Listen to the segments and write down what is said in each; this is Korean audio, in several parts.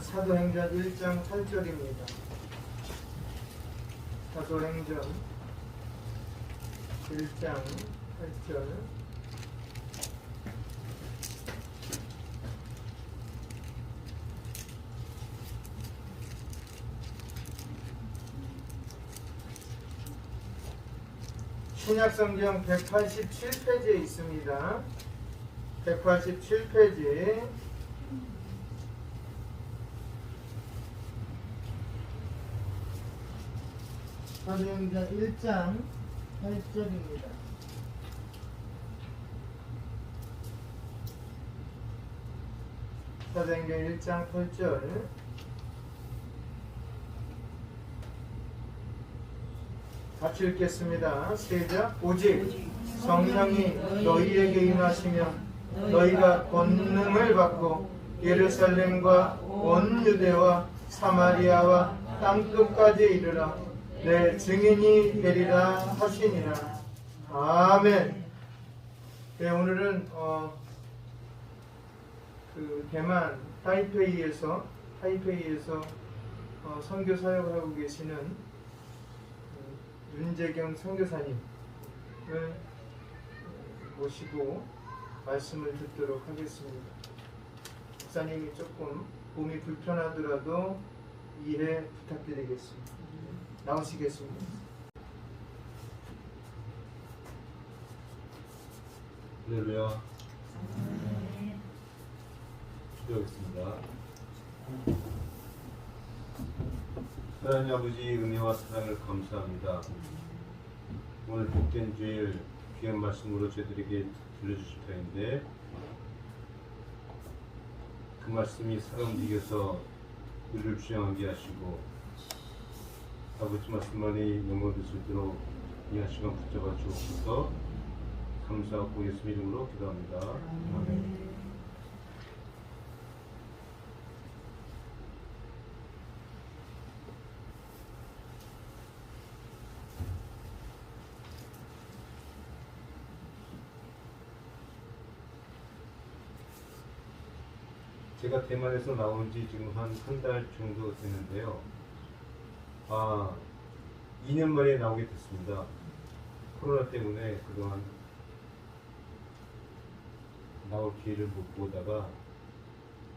사도행전 1장 8절입니다. 사도행전 1장 8절. 신약성경 187페이지에 있습니다. 187페이지. 사도행전 1장 8절입니다. 사도행전 1장 8절. 같이 읽겠습니다. 시작. 오직 성령이 너희에게 임하시며 너희가 권능을 받고 예루살렘과 온 유대와 사마리아와 땅끝까지 이르러 내 증인이 되리라 하시니라. 아멘. 네, 오늘은 대만 타이페이에서 선교 사역을 하고 계시는 윤재경 선교사님을 모시고 말씀을 듣도록 하겠습니다. 목사님이 조금 몸이 불편하더라도 이해 부탁드리겠습니다. 나오시겠습니다. 할렐루야. 기도하겠습니다. 하나님 아버지 은혜와 사랑을 감사합니다. 오늘 복된 주일 귀한 말씀으로 저희들에게 들려주실 터인데 그 말씀이 사람 이겨서 우리를 주장하게 하시고 아버지 말씀만이 영광될 수 있도록 이 한 시간 붙잡아 주옵소서. 감사하고 예수 이름으로 기도합니다. 아멘. 제가 대만에서 나온 지 지금 한 달 정도 됐는데요. 2년 만에 나오게 됐습니다. 코로나 때문에 그동안 나올 기회를 못 보다가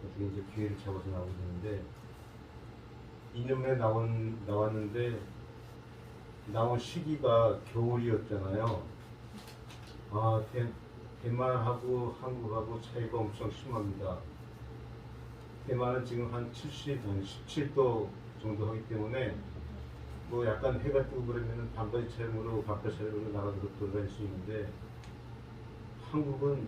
어떻게 이제 기회를 잡아서 나오게 됐는데 2년 만에 나왔는데 나온 시기가 겨울이었잖아요. 대만하고 한국하고 차이가 엄청 심합니다. 대만은 지금 한 17도 정도 하기 때문에 뭐 약간 해가 뜨고 그러면은 반바지 차림으로 바깥 차림으로 나가서 돌아다닐 수 있는데 한국은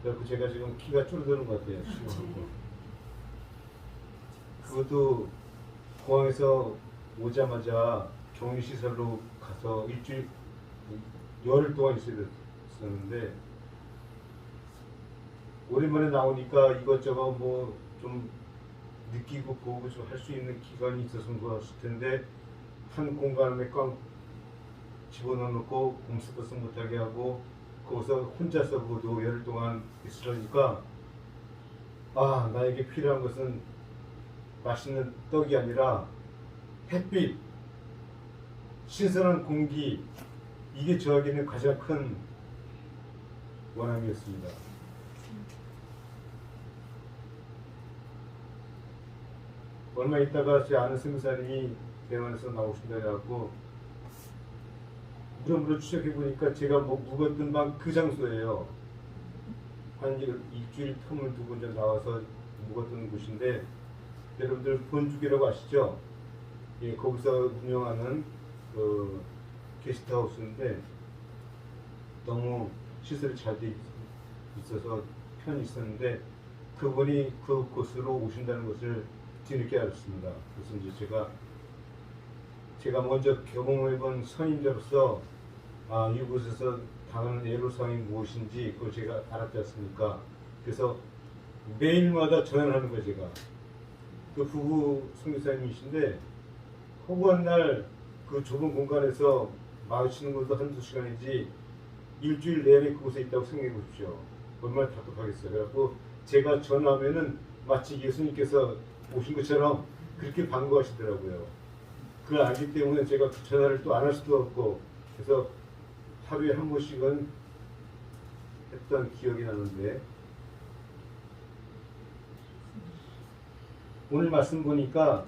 그래서 제가 지금 키가 줄어드는 것 같아요. 심하고. 그것도 공항에서 오자마자 격리시설로 가서 열흘 동안 있었는데 오랜만에 나오니까 이것저것 뭐 좀 느끼고 보고 좀 할 수 있는 기간이 있었던 것 같을 텐데 한 공간에 꽉 집어넣어놓고 공수도 못하게 하고 거기서 혼자서 그것도 열흘 동안 있으려니까 나에게 필요한 것은 맛있는 떡이 아니라 햇빛, 신선한 공기, 이게 저에게는 가장 큰 원함이었습니다. 얼마 있다가 제 아는 선교사님이 대만에서 나오신다 해갖고 물어물어 추적해보니까 제가 묵었던 방 그 장소예요. 한 일주일 틈을 두고 이제 나와서 묵었던 곳인데 여러분들 본죽이라고 아시죠? 예, 거기서 운영하는 게스트하우스인데 너무 시설이 잘 돼 있어서 편히 있었는데 그분이 그곳으로 오신다는 것을 뒤늦게 알았습니다. 그래서 이제 제가 먼저 경험해본 선임자로서 이곳에서 당하는 애로사항이 무엇인지 그걸 제가 알았지 않습니까? 그래서 매일마다 전화를 하는 거예요. 제가 그 부부 선교사님이신데 허구한 날 그 좁은 공간에서 마주치는 것도 한두 시간이지 일주일 내내 그곳에 있다고 생각해 보십시오. 얼마나 답답하겠어요. 그래갖고 제가 전화하면은 마치 예수님께서 오신 것처럼 그렇게 반가워하시더라고요. 그걸 알기 때문에 제가 전화를 또 안 할 수도 없고, 그래서 하루에 한 번씩은 했던 기억이 나는데, 오늘 말씀 보니까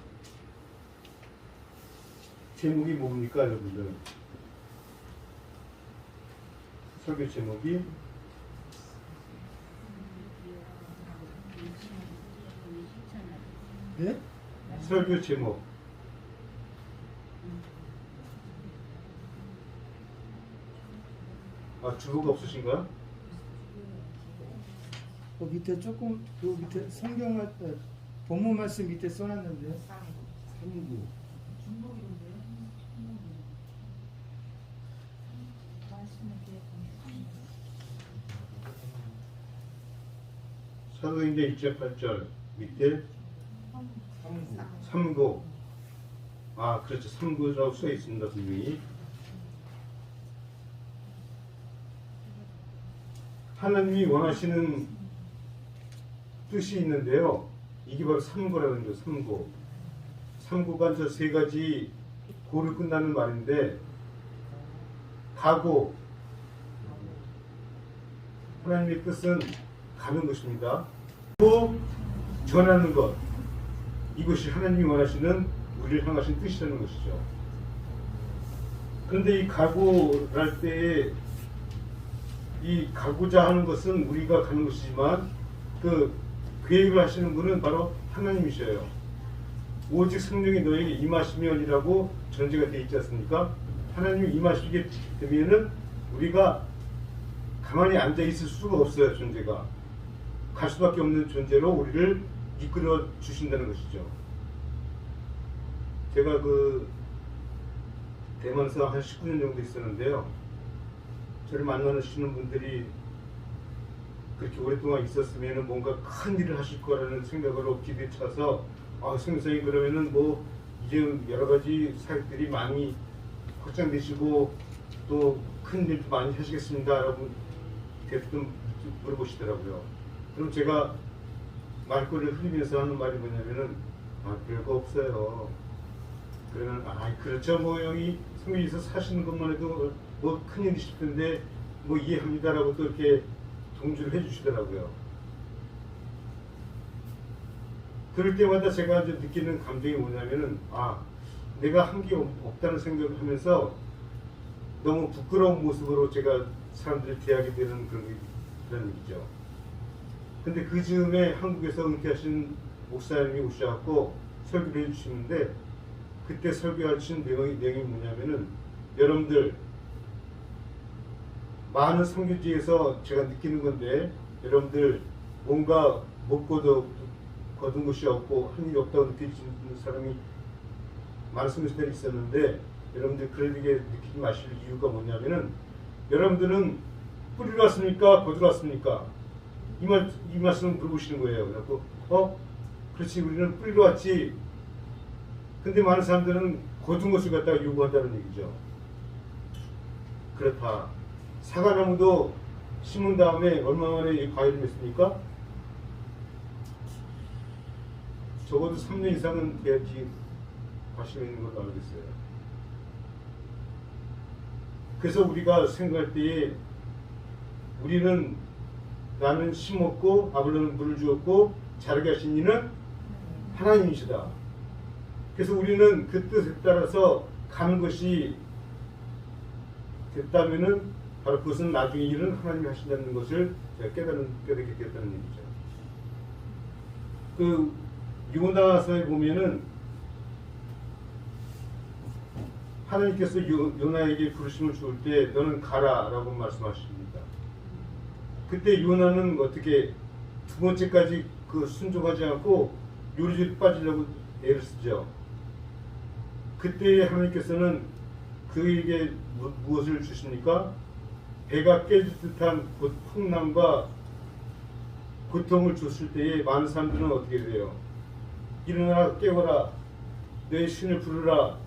제목이 뭡니까, 여러분들? 설교 제목이 네? 설교 제목 주소가 없으신가요? 그 밑에 조금 그 밑에 성경 본문 말씀 밑에 써놨는데. 삼부. 사도행전 1장 8절 밑에 삼고. 그렇죠. 삼고라고 써 있습니다. 분명히. 하나님이 원하시는 뜻이 있는데요. 이게 바로 삼고라는 거죠. 삼고. 삼고가 저 세 가지 고를 끝나는 말인데, 가고, 하나님의 뜻은 가는 것입니다. 또 전하는 것, 이것이 하나님이 원하시는 우리를 향하신 뜻이라는 것이죠. 그런데 이 가고를 할 때에 이 가고자 하는 것은 우리가 가는 것이지만 그 계획을 하시는 분은 바로 하나님이셔요. 오직 성령이 너에게 임하시면이라고 전제가 되어 있지 않습니까? 하나님이 임하시게 되면은 우리가 가만히 앉아 있을 수가 없어요. 존재가 갈 수밖에 없는 존재로 우리를 이끌어 주신다는 것이죠. 제가 그 대만에서 한 19년 정도 있었는데요. 저를 만나시는 분들이 그렇게 오랫동안 있었으면 뭔가 큰 일을 하실 거라는 생각으로 기대에 차서 선생님 그러면은 뭐 이제 여러 가지 사역들이 많이 확장되시고 또 큰 일도 많이 하시겠습니다 라고 대뜸 물어보시더라고요. 그럼 제가 말꼬리를 흘리면서 하는 말이 뭐냐면은 별거 없어요. 그러면 그렇죠. 뭐 여기 성민이서 사시는 것만 해도 뭐 큰일이실 텐데 뭐 이해합니다라고 또 이렇게 동조를 해주시더라고요. 그럴 때마다 제가 이제 느끼는 감정이 뭐냐면은 내가 한 게 없다는 생각을 하면서 너무 부끄러운 모습으로 제가 사람들을 대하게 되는 그런 얘기죠. 근데 그 즈음에 한국에서 은퇴하신 목사님이 오셔갖고 설교를 해주시는데, 그때 설교하신 내용이 뭐냐면은, 여러분들 많은 선교지에서 제가 느끼는 건데, 여러분들 뭔가 못 거둔 것이 없고 한 일이 없다고 느끼시는 사람이 많은 선교사들이 있었는데, 여러분들 그렇게 느끼지 마실 이유가 뭐냐면은, 여러분들은 뿌리러 왔습니까? 거두러 왔습니까? 이 말씀을 물어보시는 거예요. 그래갖고 그렇지, 우리는 뿌리러 왔지. 근데 많은 사람들은 거둔 것을 갖다가 요구한다는 얘기죠. 그렇다. 사과나무도 심은 다음에 얼마 만에 과일을 맺습니까? 적어도 3년 이상은 돼야지 과실이 있는 걸로 알고 있어요. 그래서 우리가 생각할 때에 우리는 나는 심었고 아브라함은 물을 주었고 자라게 하신 이는 하나님이시다. 그래서 우리는 그 뜻에 따라서 가는 것이 됐다면은 바로 그것은 나중에 일은 하나님이 하신다는 것을 제가 깨닫게 되었다는 얘기죠. 그 요나서에 보면은 하나님께서 요나에게 부르심을 줄 때 너는 가라라고 말씀하십니다. 그때 요나는 어떻게 두 번째까지 그 순종하지 않고 요리조리 빠지려고 애를 쓰죠. 그때 하나님께서는 그에게 무엇을 주십니까? 배가 깨질 듯한 풍랑과 고통을 줬을 때에 많은 사람들은 어떻게 돼요? 일어나라, 깨워라, 내 신을 부르라,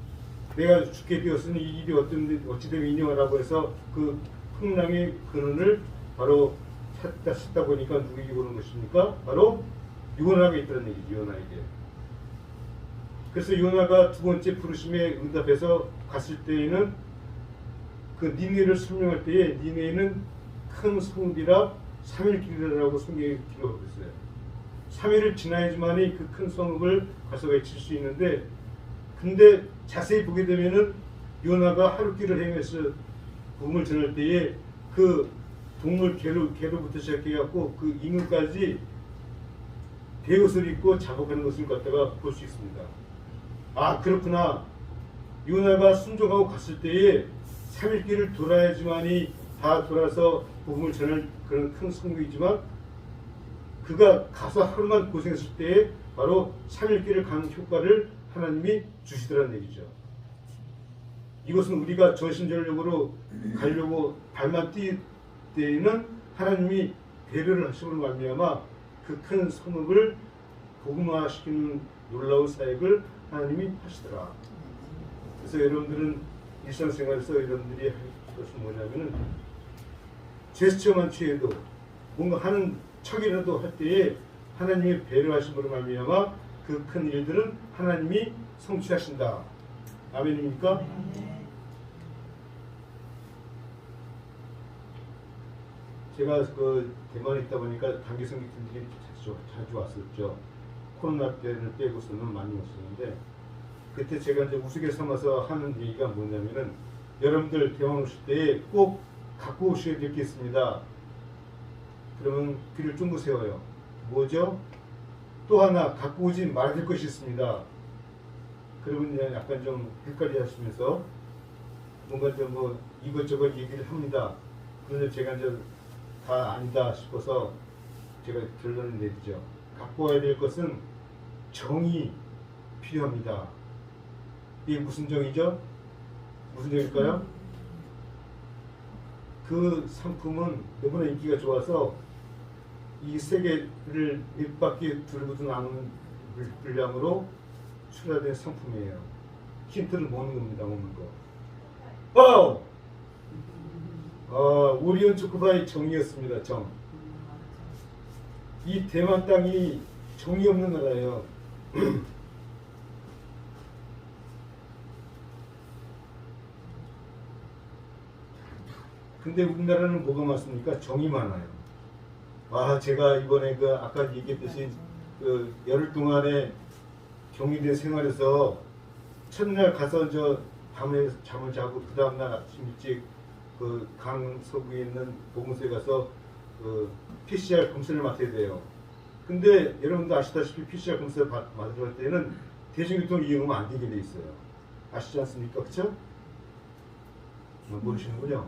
내가 죽게 되었으니 이 일이 어찌되면 인용하라고 해서 그 풍랑의 근원을 바로 찾다 보니까 누구에게 오는 것입니까? 바로 요나가 있다는 얘기죠. 요나에게. 그래서 요나가 두 번째 부르심에 응답해서 갔을 때에는 그 니네를 설명할 때에 니네는 큰 성읍이라 3일 길이라고 성경에 기록하고 있어요. 3일을 지나야지만이 그 큰 성읍을 가서 외칠 수 있는데, 근데 자세히 보게 되면은 요나가 하루 길을 행해서 복음을 전할 때에 그 동물 개로부터 시작해갖고 그 잉어까지 베옷을 입고 작업하는 것을 갖다가 볼 수 있습니다. 아, 그렇구나. 요나가 순종하고 갔을 때에 3일 길을 돌아야지만이 다 돌아서 복음을 전할 그런 큰 성공이지만, 그가 가서 하루만 고생했을 때에 바로 3일 길을 가는 효과를 하나님이 주시더라는 얘기죠. 이것은 우리가 전심전력으로 가려고 발만 뛸 때에는 하나님이 배려를 하심으로 말미암아 그 큰 성읍을 복음화시키는 놀라운 사역을 하나님이 하시더라. 그래서 여러분들은 일상생활에서 여러분들이 할 것은 뭐냐면은 제스처만 취해도 뭔가 하는 척이라도 할 때에 하나님의 배려하심으로 말미암아 그 큰 일들은 하나님이 성취하신다. 아멘입니까? 제가 그 대만에 있다 보니까 단기 성기팀들이 자주 왔었죠. 코로나 때를 빼고서는 많이 왔었는데, 그때 제가 이제 우스갯 삼아서 하는 얘기가 뭐냐면은, 여러분들 대만 오실 때 꼭 갖고 오셔야 될 게 있습니다. 그러면 귀를 쫑긋 세워요. 뭐죠? 또 하나 갖고 오지 말아야 될 것이 있습니다. 그러면 이제 약간 좀 헷갈려 하시면서 뭔가 좀 뭐 이것저것 얘기를 합니다. 그런데 제가 이제 다 아니다 싶어서 제가 결론을 내리죠. 갖고 와야 될 것은 정이 필요합니다. 이게 무슨 정이죠? 무슨 정일까요? 그 상품은 너무나 인기가 좋아서 이 세계를 밑바퀴에 두르고도 남은 분량으로 출하된 상품이에요. 힌트를 먹는 겁니다. 먹는 거. 오리온 초코바의 정이었습니다. 정. 이 대만 땅이 정이 없는 나라예요. 근데 우리나라는 뭐가 많습니까? 정이 많아요. 제가 이번에 그 아까 얘기했듯이 그 열흘 동안에 격리된 생활에서 첫날 가서 저 밤에 잠을 자고 그 다음날 아침 일찍 그 강서구에 있는 보건소에 가서 그 PCR 검사를 맡아야 돼요. 근데 여러분도 아시다시피 PCR 검사를 맡으러 갈 때는 대중교통 이용하면 안 되게 돼 있어요. 아시지 않습니까? 그쵸? 모르시는군요.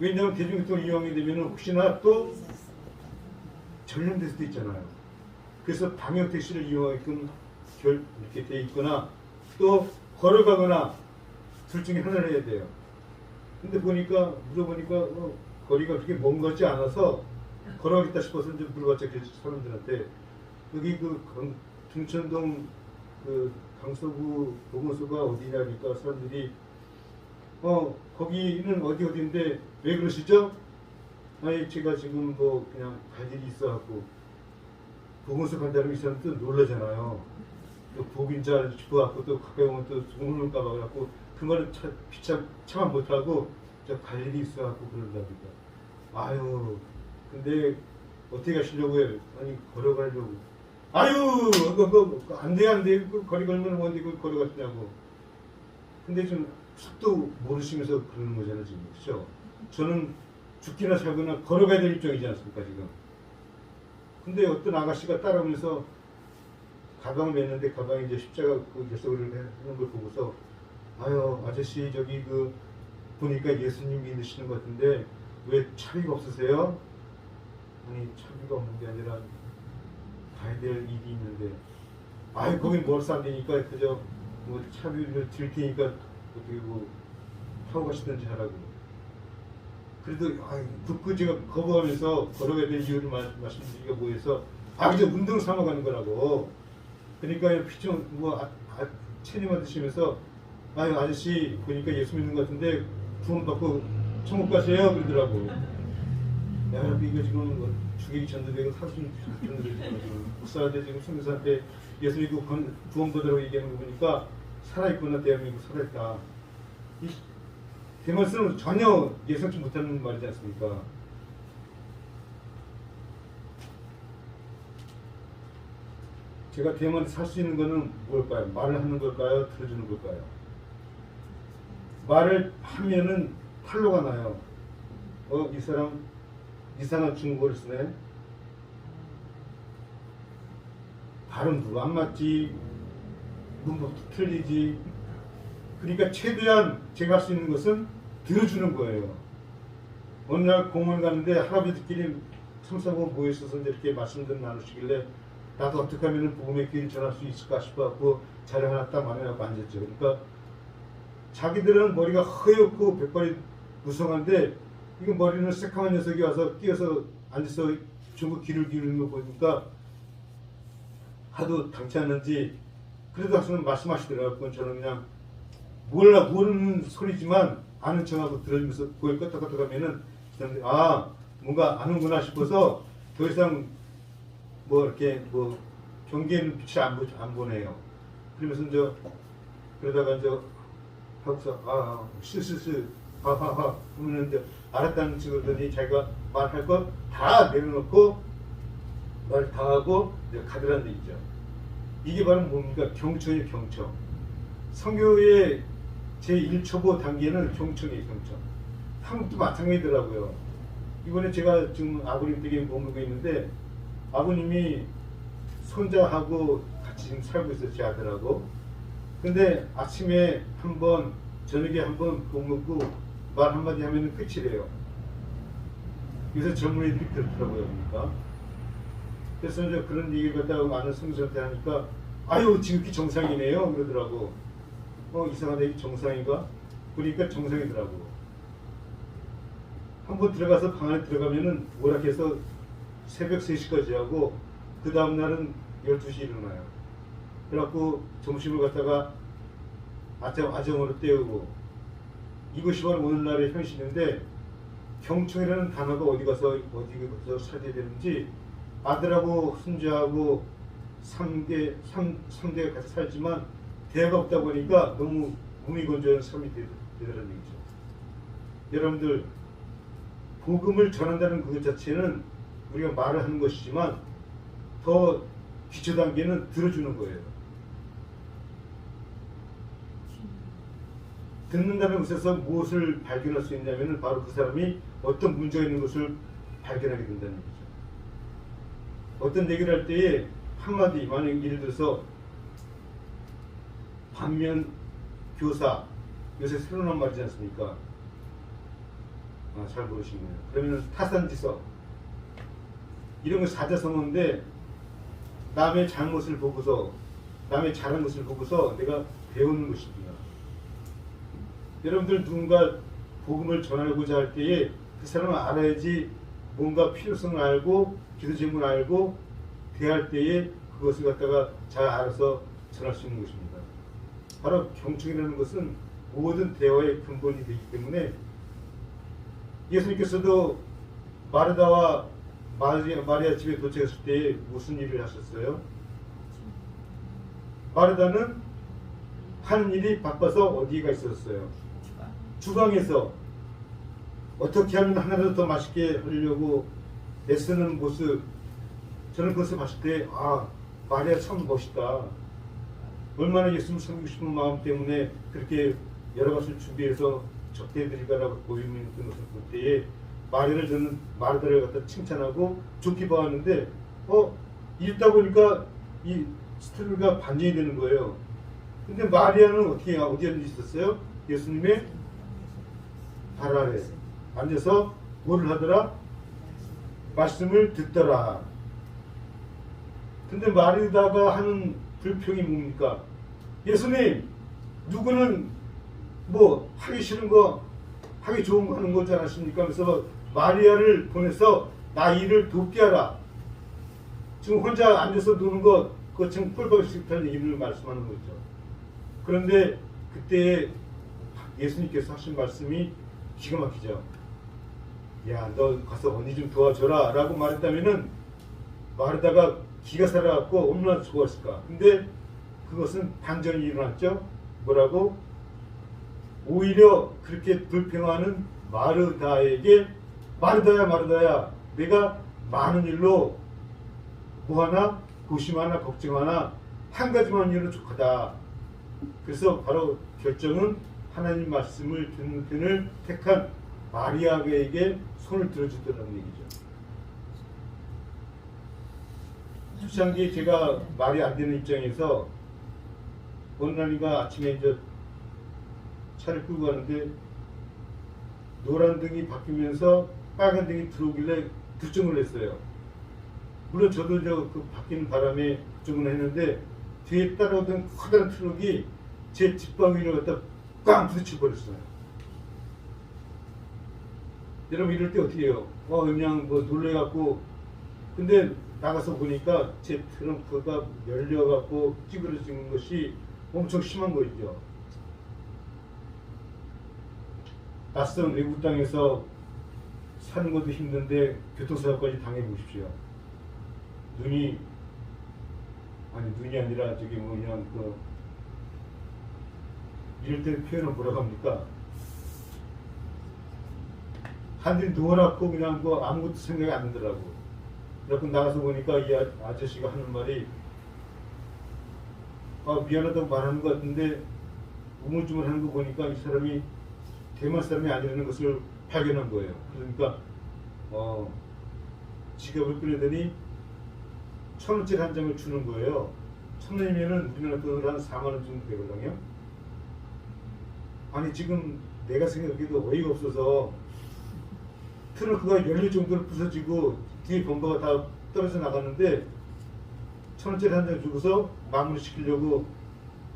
왜냐하면 대중교통 이용하게 되면 혹시나 또 전염될 수도 있잖아요. 그래서 방역 택시를 이용하게끔 이렇게 돼 있거나 또 걸어가거나 둘 중에 하나를 해야 돼요. 근데 물어보니까 거리가 그렇게 먼 것 같지 않아서 걸어가겠다 싶어서 이제 물어봤죠. 사람들한테 여기 그 중천동 그 강서구 보건소가 어디냐니까 사람들이 거기는 어디인데 왜 그러시죠? 아니 제가 지금 뭐 그냥 갈 일이 있어갖고 보건소 간다는 이 사람도 놀라잖아요. 또 보긴자 싶어갖고 또 가까이 오면 또 죽을까봐 그래갖고 그 말을 참아 못하고 저 갈 일이 있어갖고 그런답니다. 아유 근데 어떻게 가시려고요? 아니 걸어가려고. 아유 안돼 거리 걸면 뭔데 그걸 걸어가시냐고. 근데 좀 속도 모르시면서 그러는 거잖아요 지금. 그렇죠? 저는 죽기나 살거나 걸어가야 될 입장이지 않습니까 지금. 근데 어떤 아가씨가 따라오면서 가방을 맸는데 가방에 이제 십자가 그 결석을 하는 걸 보고서 아유 아저씨 저기 그 보니까 예수님 믿으시는 것 같은데 왜 차비가 없으세요? 아니 차비가 없는 게 아니라 가야 될 일이 있는데 아유 거긴 뭘 싼다니까 그저 뭐 차비를 드릴 테니까 어떻게 뭐 타고 가시든지 하라고. 그래도 듣고 제가 거부하면서 걸어가야 될 이유를 말씀드리기가 뭐해서 이제 운동 삼아 가는 거라고. 그러니까 피좀 체념 드시면서 아저씨 보니까 예수 믿는 것 같은데 구원 받고 천국 가세요 그러더라고. 야, 이거 지금 죽이기 전도되고 사순 전도되고 목사한테 지금 선교사한테 예수 믿고 구원받으라고 얘기하는 거 보니까 살아있구나. 대한민국 살아있다. 이 대만스는 전혀 예상치 못하는 말이지 않습니까? 제가 대만에 살 수 있는 거는 뭘까요? 말을 하는 걸까요? 들어주는 걸까요? 말을 하면은 탈로가 나요. 이 사람 이상한 중국어를 쓰네. 발음도 안 맞지. 문법도 틀리지. 그러니까 최대한 제가 할 수 있는 것은 들어주는 거예요. 어느 날 공원 가는데 할아버지들끼리 참사고 모여있어서 이렇게 말씀들 나누시길래 나도 어떻게 하면 복음의 길을 전할 수 있을까 싶어갖고 자리 하나 딱 마련하고 앉았죠. 그러니까 자기들은 머리가 허옇고 백발이 무성한데 이거 머리는 새카만 녀석이 와서 끼어서 앉아서 중국 귀를 기울이는 거 보니까 하도 당치 않는지 그래도 하시는 말씀하시더라고요. 저는 그냥 모르는 소리지만 아는 척하고 들으면서 고개 끄덕끄덕 하면은 뭔가 아는구나 싶어서 더 이상 뭐 이렇게 뭐 경계는 빛이 안 보네요. 그러면서 그러다가 하고서 스스스 하하하 그러면 이제 알았다는 친구들이 자기가 말할 것 다 내려놓고 말 다 하고 이제 가더라는 데 있죠. 이게 바로 뭡니까? 경청이에요. 경청. 선교의 제1초보 단계는 경청이에요. 경청. 한국도 마찬가지더라고요. 이번에 제가 지금 아버님 댁에 머물고 있는데 아버님이 손자하고 같이 지금 살고 있어요. 제 아들하고. 근데 아침에 한번 저녁에 한번 밥 먹고 말 한마디 하면 끝이래요. 요새 젊은 애들이 그렇더라고요. 그러니까. 그래서 이제 그런 얘기를 갖다가 아는 선생님한테 하니까 지극히 정상이네요. 그러더라고. 이상하다. 이게 정상인가? 그러니까 정상이더라고. 한번 들어가서 방 안에 들어가면은 오락해서 새벽 3시까지 하고 그 다음날은 12시에 일어나요. 그래갖고 점심을 갖다가 아점으로 때우고 이것이 바로 오늘날의 현실인데 경청이라는 단어가 어디 가서 살게 되는지 아들하고 손주하고 3대 같이 살지만 대화가 없다 보니까 너무 무미건조한 삶이 되더라는 얘기죠. 여러분들 복음을 전한다는 그 자체는 우리가 말을 하는 것이지만 더 기초 단계는 들어주는 거예요. 듣는다는 것에서 무엇을 발견할 수 있냐면 바로 그 사람이 어떤 문제가 있는 것을 발견하게 된다는 얘기죠. 어떤 얘기를 할 때에 한마디, 만약 예를 들어서 반면 교사, 요새 새로 나온 말이지 않습니까? 잘 모르시네요. 그러면 타산지서 이런 거 사자성어인데 남의 잘못을 보고서 남의 잘한 것을 보고서 내가 배우는 것입니다. 여러분들 누군가 복음을 전하고자 할 때에 그 사람을 알아야지 뭔가 필요성을 알고 기도 제목을 알고 대할 때에 그것을 갖다가 잘 알아서 전할 수 있는 것입니다. 바로 경청이라는 것은 모든 대화의 근본이 되기 때문에 예수님께서도 마르다와 마리아 집에 도착했을 때 무슨 일을 하셨어요? 마르다는 하는 일이 바빠서 어디가 있었어요? 주방에서 어떻게 하면 하나라도 더 맛있게 하려고 애쓰는 모습, 저는 그것을 봤을 때 마리아 참 멋있다. 얼마나 예수님을 섬기고 싶은 마음 때문에 그렇게 여러 가지를 준비해서 접대해드릴까라고 보이는 것을 볼 때에 마르다를 갖다 칭찬하고 좋게 봐왔는데 읽다 보니까 이 스토리가 반전이 되는 거예요. 근데 마리아는 어디 있었어요? 예수님의 발 아래 앉아서 뭐를 하더라? 말씀을 듣더라. 근데 마리다가 하는 불평이 뭡니까? 예수님, 누구는 뭐 하기 싫은 거 하기 좋은 거 하는 거지 않습니까? 그래서 마리아를 보내서 나 일을 돕게 하라. 지금 혼자 앉아서 노는 거 그거 지금 꿀벌 싫다는 얘기를 말씀하는 거죠. 그런데 그때 예수님께서 하신 말씀이 기가 막히죠. 야, 너 가서 언니 좀 도와줘라 라고 말했다면은 말하다가 기가 살아갖고 얼마나 좋았을까. 근데 그것은 반전이 일어났죠. 뭐라고? 오히려 그렇게 불평하는 마르다에게 마르다야 내가 많은 일로 뭐하나 고심하나 걱정하나 한 가지만 일로 족하다. 그래서 바로 결정은 하나님 말씀을 듣는 편을 택한 마리아에게 손을 들어주더라는 얘기죠. 초창기 제가 말이 안 되는 입장에서 어느 날인가 아침에 이제 차를 끌고 가는데 노란 등이 바뀌면서 빨간 등이 들어오길래 부정을 했어요. 물론 저도 그 바뀌는 바람에 부정을 했는데 뒤에 따라오던 커다란 트럭이 제 뒷방위로 갖다 꽝 부딪혀 버렸어요. 여러분 이럴 때 어떻게 해요? 그냥 뭐 놀래갖고 근데 나가서 보니까 제 트렁크가 열려갖고 찌그러지는 것이 엄청 심한 거죠. 낯선 외국 땅에서 사는 것도 힘든데 교통사고까지 당해보십시오. 눈이 아니라 저기 뭐 그냥 이럴 때 표현을 뭐라고 합니까? 하늘이 노랗고 그냥 뭐 아무것도 생각이 안 나더라고. 그래서 나가서 보니까 이 아저씨가 하는 말이 미안하다고 말하는 것 같은데 우물쭈물하는 거 보니까 이 사람이 대만 사람이 아니라는 것을 발견한 거예요. 그러니까 지갑을 꺼내더니 1,000원짜리 한 장을 주는 거예요. 1,000원이면은 우리나라 돈으로 한 4만 원 정도 되거든요. 아니 지금 내가 생각해도 어이가 없어서 트렁크가 열릴 정도로 부서지고 뒤에 범퍼가 다 떨어져 나갔는데 1,000원짜리 한 장 주고서 마무리 시키려고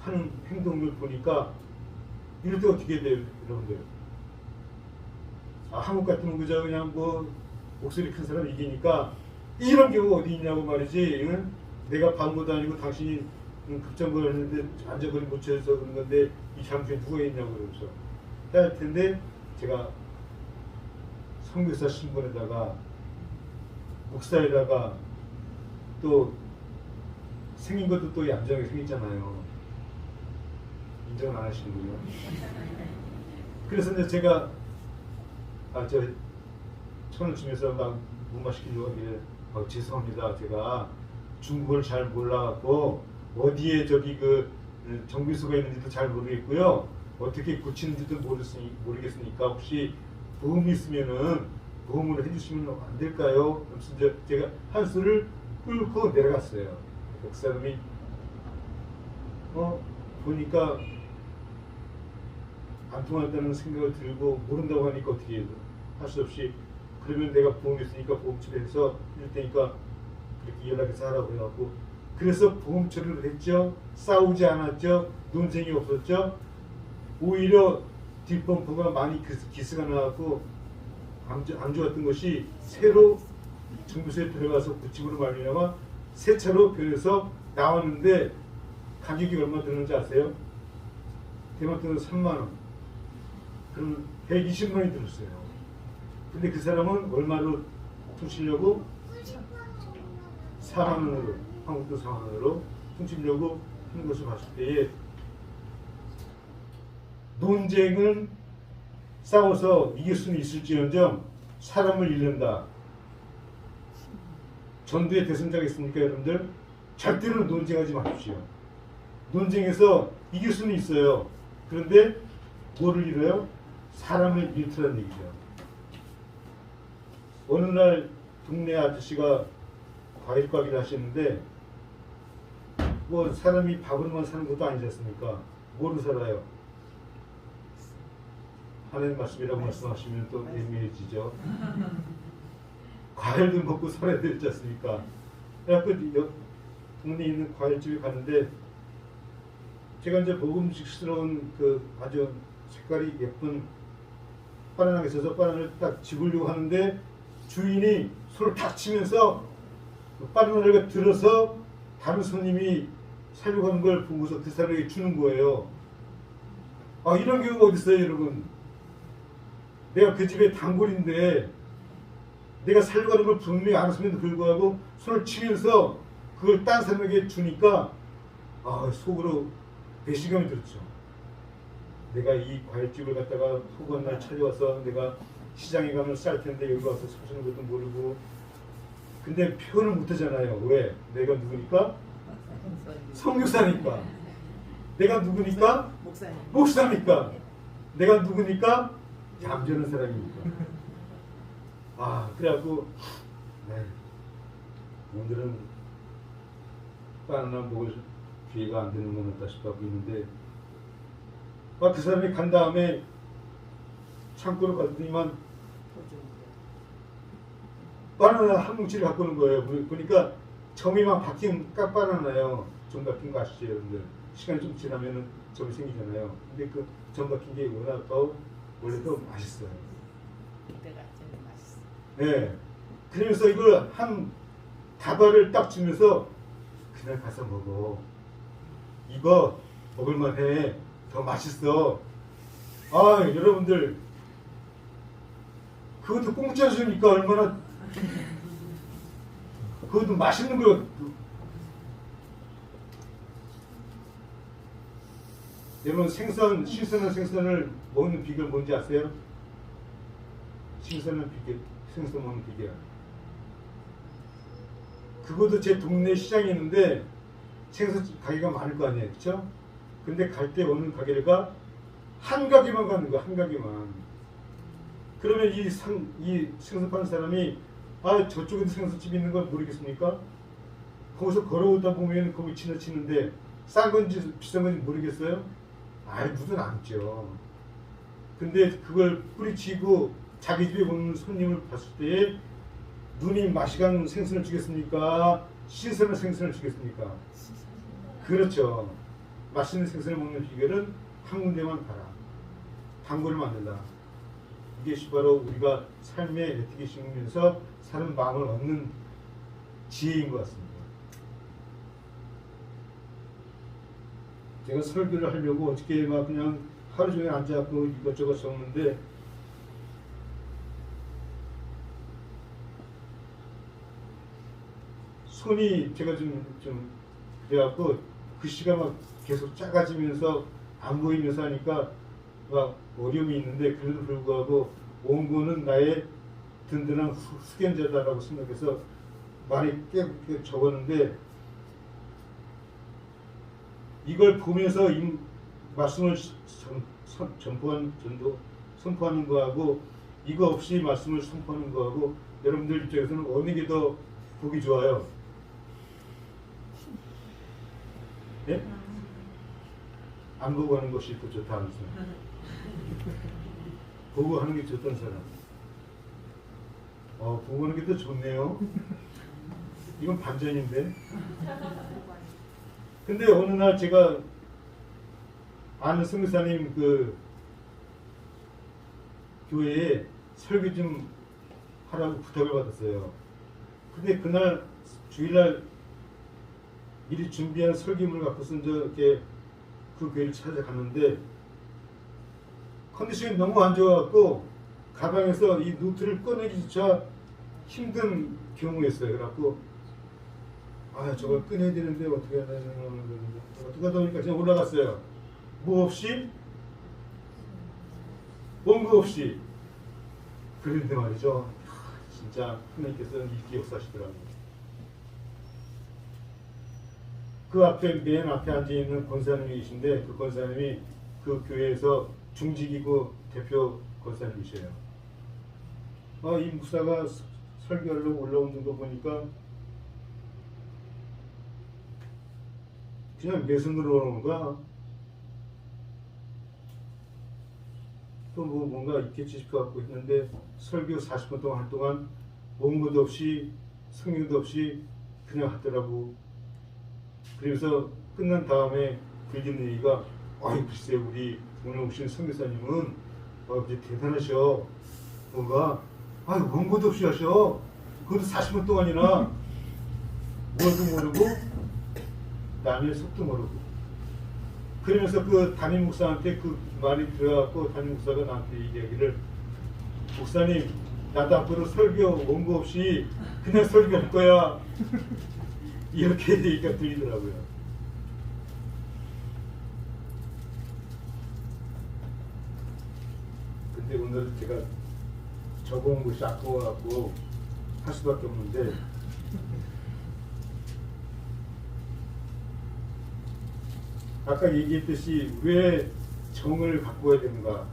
하는 행동을 보니까 이럴 때 어떻게 돼요, 여러분들? 한국 같으면 그저 그냥 뭐 목소리 큰 사람 이기니까 이런 경우가 어디 있냐고 말이지. 응? 내가 방구도 아니고 당신이 급정거를 했는데 안전거리 못 쳐서 그런 건데 이 잘못에 누가 있냐고 그러면서 할 텐데 제가 선교사 신분에다가 목사에다가 또 생긴 것도 또 얌전하게 생겼잖아요. 인정을 안 하시는군요. 그래서 이제 제가 1,000원 주면서 막 무마시키려고 하길래 죄송합니다. 제가 중국어를 잘 몰라갖고 어디에 저기 정비소가 있는지도 잘 모르겠고요. 어떻게 고치는지도 모르겠으니까 혹시 보험이 있으면은 보험으로 해주시면 안 될까요? 그래서 이제 제가 한 수를 끌고 내려갔어요. 그 사람이 보니까 안 통한다는 생각을 들고 모른다고 하니까 어떻게 해요? 할 수 없이 그러면 내가 보험 있으니까 보험 처리해서 이럴 테니까 그렇게 연락해서 하라고 해갖고 그래서 보험 처리를 했죠. 싸우지 않았죠. 논쟁이 없었죠. 오히려 뒷범퍼가 많이 기스가 나갖고 안 좋았던 것이 새로 정비소에 들어가서 고침으로 말미암아 새 차로 변해서 나왔는데 가격이 얼마 드는지 아세요? 대마토는 3만 원. 그럼 120만 원이 들었어요. 근데 그 사람은 얼마로 퉁치려고? 4만 원으로, 한국도 4만 원으로 퉁치려고 하는 것을 봤을 때에 논쟁은 싸워서 이길 수는 있을지언정 사람을 잃는다. 전두에 대선자가 있습니까, 여러분들? 절대로 논쟁하지 마십시오. 논쟁에서 이길 수는 있어요. 그런데 뭐를 잃어요? 사람을 잃더라는 얘기죠. 어느 날 동네 아저씨가 과일 가게를 하셨는데 뭐 사람이 밥으로만 사는 것도 아니지 않습니까? 뭐로 살아요? 하나님 말씀이라고 말씀하시면 또 애매해지죠. 과일도 먹고 살아야 되지 않습니까? 그래서 동네에 있는 과일집에 갔는데 제가 이제 먹음직스러운 아주 색깔이 예쁜 바나나가 있어서 바나나를 딱 집으려고 하는데 주인이 손을 탁 치면서 바나나를 들어서 다른 손님이 사려고 하는 걸 보고서 그 사람에게 주는 거예요. 이런 경우가 어디 있어요, 여러분? 내가 그 집에 단골인데 내가 살려고 하는 걸 분명히 알았음에도 불구하고 손을 치면서 그걸 딴 사람에게 주니까 속으로 배신감이 들었죠. 내가 이 과일집을 갖다가 허구한 날 찾아와서 내가 시장에 가면 쌀 텐데 여기 와서 사주는 것도 모르고, 근데 표현을 못 하잖아요. 왜? 내가 누구니까? 선교사니까. 내가 누구니까? 목사니까. 내가 누구니까? 얌전한 사람이니까. 그래갖고 오늘은 바나나 먹을 기회가 안 되는 건 어다 싶어 하고 있는데, 그 사람이 간 다음에 창고로 갔더니만 바나나 한 뭉치를 갖고 오는 거예요. 보니까 점이 막 바뀐 바나나예요. 점 바뀐 거 아시죠, 여러분들? 시간이 좀 지나면은 점이 생기잖아요. 근데 그 점 바뀐 게 워낙 원래 더 맛있어요. 이때가 제일 맛있어. 네. 그러면서 이걸 한 다발을 딱 주면서 그냥 가서 먹어. 이거 먹을만해. 더 맛있어. 여러분들 그것도 공짜 주니까 얼마나 그것도 맛있는 거. 여러분 신선한 생선을 먹는 비결 뭔지 아세요? 신선한 비결, 생선 먹는 비결. 그것도 제 동네 시장에 있는데 생선 가게가 많을 거 아니에요, 그렇죠? 근데 갈 때 오는 가게가 한 가게만 가는 거야, 한 가게만. 그러면 이 생선 파는 사람이 저쪽에도 생선집이 있는 걸 모르겠습니까? 거기서 걸어오다 보면 거기 지나치는데 싼 건지 비싼 건지 모르겠어요? 무슨 안죠. 근데 그걸 뿌리치고 자기 집에 오는 손님을 봤을 때 눈이 맛이 가는 생선을 주겠습니까? 신선한 생선을 주겠습니까? 그렇죠. 맛있는 생선을 먹는 비결은 한 군데만 가라. 단골을 만들라. 이게 바로 우리가 삶의 에티켓이 심으면서 사람 마음을 얻는 지혜인 것 같습니다. 제가 설교를 하려고 어저께 막 그냥 하루 종일 앉아갖고 이것저것 적는데 손이 제가 좀 그래갖고 글씨가 막 계속 작아지면서 안 보이면서 하니까 막 어려움이 있는데, 그래도 불구하고 원고는 나의 든든한 후견자다라고 생각해서 많이 깨끗하게 적었는데, 이걸 보면서 이 말씀을 선포하는 거하고 이거 없이 말씀을 선포하는 거하고 여러분들 입장에서는 어느 게 더 보기 좋아요? 예? 안 보고 하는 것이 더 좋다 하는 사람, 보고 하는 게 좋다는 사람. 보고 하는 게 더 좋네요. 이건 반전인데. 근데 어느 날 제가 아는 선교사님 그 교회에 설교 좀 하라고 부탁을 받았어요. 근데 그날 주일날 미리 준비한 설교문을 갖고서 이렇게 그 교회를 찾아갔는데 컨디션이 너무 안 좋아갖고 가방에서 이 노트를 꺼내기조차 힘든 경우였어요. 그래갖고 저걸 꺼내야 되는데 어떻게 해야 되나 어떻게 하다 보니까 그냥 올라갔어요. 뭐 없이? 원고 없이. 그런데 말이죠, 진짜 하나님께서는 이렇게 역사하시더라고요. 그 앞에 맨 앞에 앉아있는 권사님이 계신데 그 권사님이 그 교회에서 중직이고 대표 권사님이세요. 이 목사가 설교하려고 올라오는 거 보니까 그냥 매순으로 오는 거야. 또 뭔가 있겠지 싶어갖고 했는데 설교 40분 동안 할 동안 원고도 없이 성경도 없이 그냥 하더라고. 그래서 끝난 다음에 들리는 얘기가 글쎄 우리 오늘 오신 선교사님은 이제 대단하셔. 뭔가 원고도 없이 하셔. 그것도 40분 동안이나 뭘도 모르고 남의 속도 모르고. 그러면서 그 담임 목사한테 그 말이 들어갖고 담임 목사가 나한테 얘기하기를, 목사님 나도 앞으로 설교 원고 없이 그냥 설교할 거야. 이렇게 얘기가 들리더라고요. 근데 오늘은 제가 적어온 것이 아까워갖고 할 수밖에 없는데 아까 얘기했듯이 왜 정을 갖고 와야 되는가.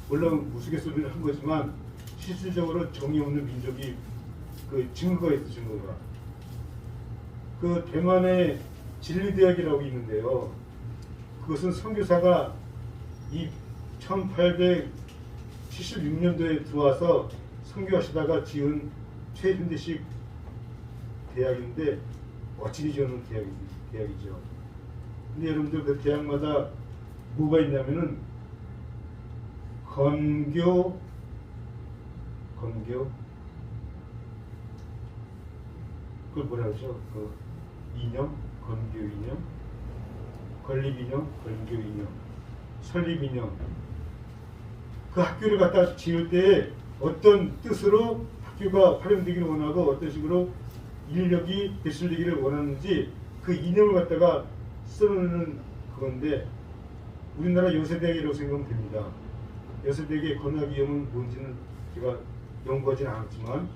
물론 우스갯소리를 한 거지만 실질적으로 정이 없는 민족이 그 증거가 있어. 증거가 그 대만의 진리대학이라고 있는데요. 그것은 선교사가 이 1876년도에 들어와서 선교하시다가 지은 최현대식 대학인데 멋지게 지어놓은 대학이죠. 근데 여러분들 그 대학마다 뭐가 있냐면은 건교 그걸 뭐라 그러죠? 그 이념, 건교 이념, 건립 이념, 건교 이념, 설립 이념. 그 학교를 갖다 지을 때 어떤 뜻으로 학교가 활용되기를 원하고 어떤 식으로 인력이 배출되기를 원하는지 그 이념을 갖다가 써놓는 그건데 우리나라 연세대학이라고 생각하면 됩니다. 연세대학의 건학이념은 뭔지는 제가 연구하지는 않았지만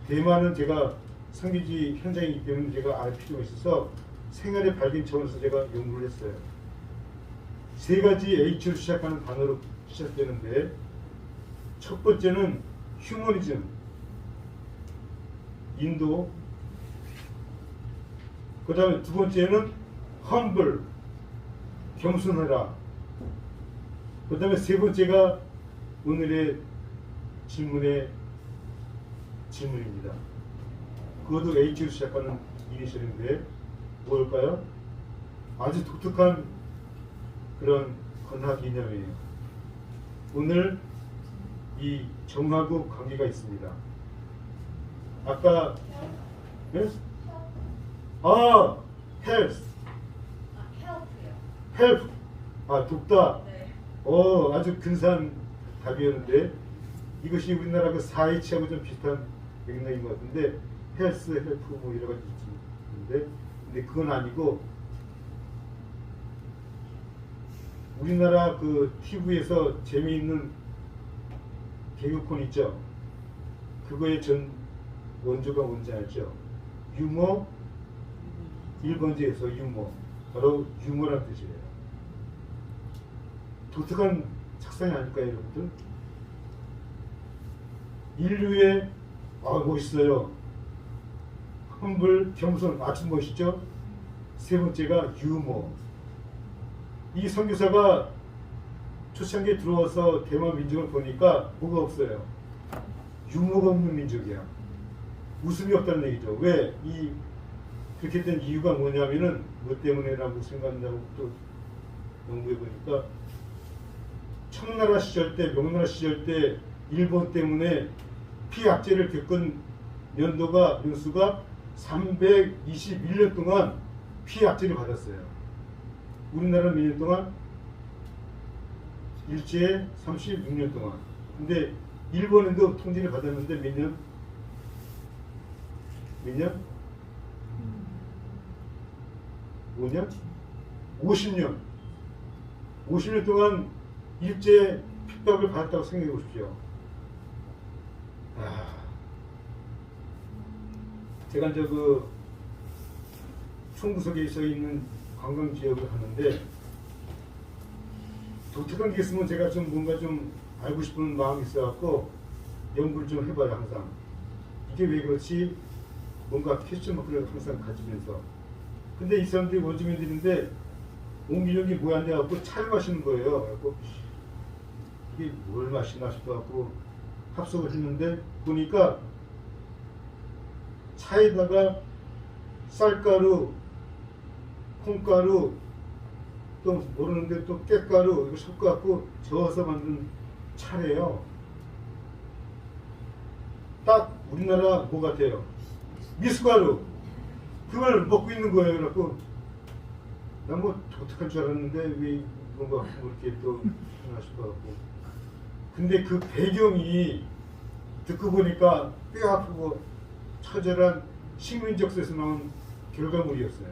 대만은 제가 선교지 현장이기 때문에 제가 알 필요가 있어서 생활의 발견 차원에서 제가 연구를 했어요. 세 가지 H로 시작하는 단어로 시작되는데 첫 번째는 휴머니즘, 인도. 그 다음에 두 번째는 humble, 겸손하라. 그 다음에 세 번째가 오늘의 질문의 질문입니다. 그것도 H로 시작하는 이니셜인데 뭘까요? 아주 독특한 그런 건학 이념이에요. 오늘 이 정하고 관계가 있습니다. 아까 네? health. help. 돕다. 네. 아주 근사한 답이었는데 이것이 우리나라 그 4H하고 좀 비슷한 맥락인 것 같은데 헬스, 헬프 뭐 여러 가지 있는데 근데 그건 아니고 우리나라 그 TV에서 재미있는 개그콘 있죠. 그거의 전 원조가 뭔지 알죠? 유머 1번지에서 유머 바로 유머란 뜻이에요. 독특한 착상이 아닐까요, 여러분들? 인류의 멋있어요. 험블, 겸손, 아주 멋있죠? 세 번째가 유머. 이 선교사가 초창기에 들어와서 대만 민족을 보니까 뭐가 없어요? 유머가 없는 민족이야. 웃음이 없다는 얘기죠. 왜? 그렇게 된 이유가 뭐냐면은 뭐 때문에라고 생각한다고 또 연구해 보니까 청나라 시절 때, 명나라 시절 때 일본 때문에 피압제를 겪은 연수가 321년 동안 피압제를 받았어요. 우리나라는 몇 년 동안? 일제에 36년 동안. 근데 일본에도 통제를 받았는데 몇 년? 몇 년? 5년? 50년. 50년 동안 일제 핍박을 받았다고 생각해 보십시오. 제가 이제 그 총구석에 있는 관광 지역을 하는데 독특한 게 있으면 제가 좀 뭔가 좀 알고 싶은 마음이 있어갖고 연구를 좀 해봐요. 항상 이게 왜 그렇지 뭔가 퀘스천 마크를 항상 가지면서. 근데 이 사람들이 원주민들인데 옹기종기 뭐야 해갖고 차를 마시는 거예요. 그래갖고 이게 뭘 마시나 싶어갖고 합석을 했는데 보니까 차에다가 쌀가루, 콩가루, 또 모르는데 또 깻가루 이거 섞어갖고 저어서 만든 차래요. 딱 우리나라 뭐 같아요? 미숫가루. 그걸 먹고 있는 거예요. 그래갖고 난 뭐 독특한 줄 알았는데 왜 이런 거 이렇게 또 하나 싶어갖고. 근데 그 배경이 듣고 보니까 뼈 아프고 처절한 식민적에서 나온 결과물이었어요.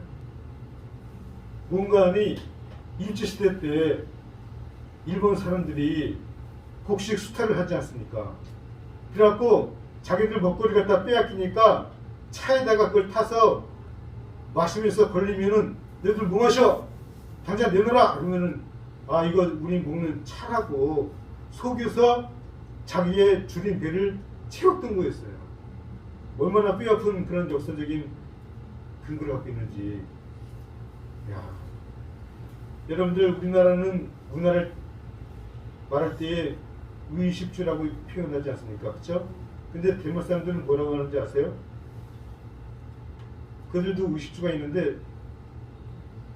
뭔가니 일제시대 때 일본 사람들이 곡식 수탈을 하지 않습니까? 그래갖고 자기들 먹거리 갖다 빼앗기니까 차에다가 그걸 타서 마시면서 걸리면은 너희들 뭐 마셔? 당장 내놓으라! 그러면은 아 이거 우리 먹는 차라고 속여서 자기의 줄인 배를 채웠던 거였어요. 얼마나 뼈아픈 그런 역사적인 근거를 갖고 있는지. 야, 여러분들 우리나라는 문화를 말할 때에 의식주라고 표현하지 않습니까? 그렇죠? 근데 대만 사람들은 뭐라고 하는지 아세요? 그들도 의식주가 있는데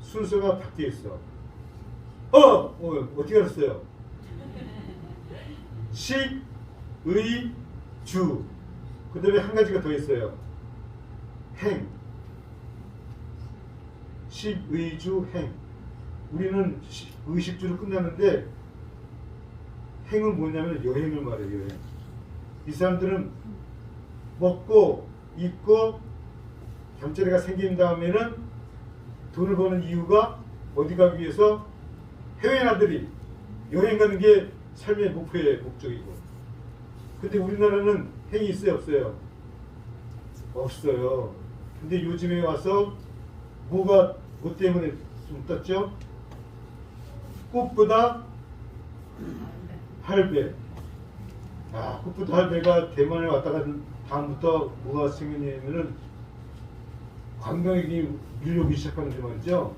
순서가 바뀌어 있어. 어떻게 알았어요? 식, 의, 주. 그 다음에 한 가지가 더 있어요. 행. 식, 의, 주, 행. 우리는 의식주로 끝나는데 행은 뭐냐면 여행을 말해요. 여행. 이 사람들은 먹고 입고 잠자리가 생긴 다음에는 돈을 버는 이유가 어디 가기 위해서 해외 나들이 여행 가는 게 삶의 목표의 목적이고. 근데 우리나라는 행이 있어요 없어요? 없어요. 근데 요즘에 와서 뭐 때문에 좀 떴죠? 꽃보다 할배. 아, 꽃보다 할배가 대만에 왔다가 다음부터 뭐가 생기냐면은 관광객이 밀려오기 시작하는 게 말이죠.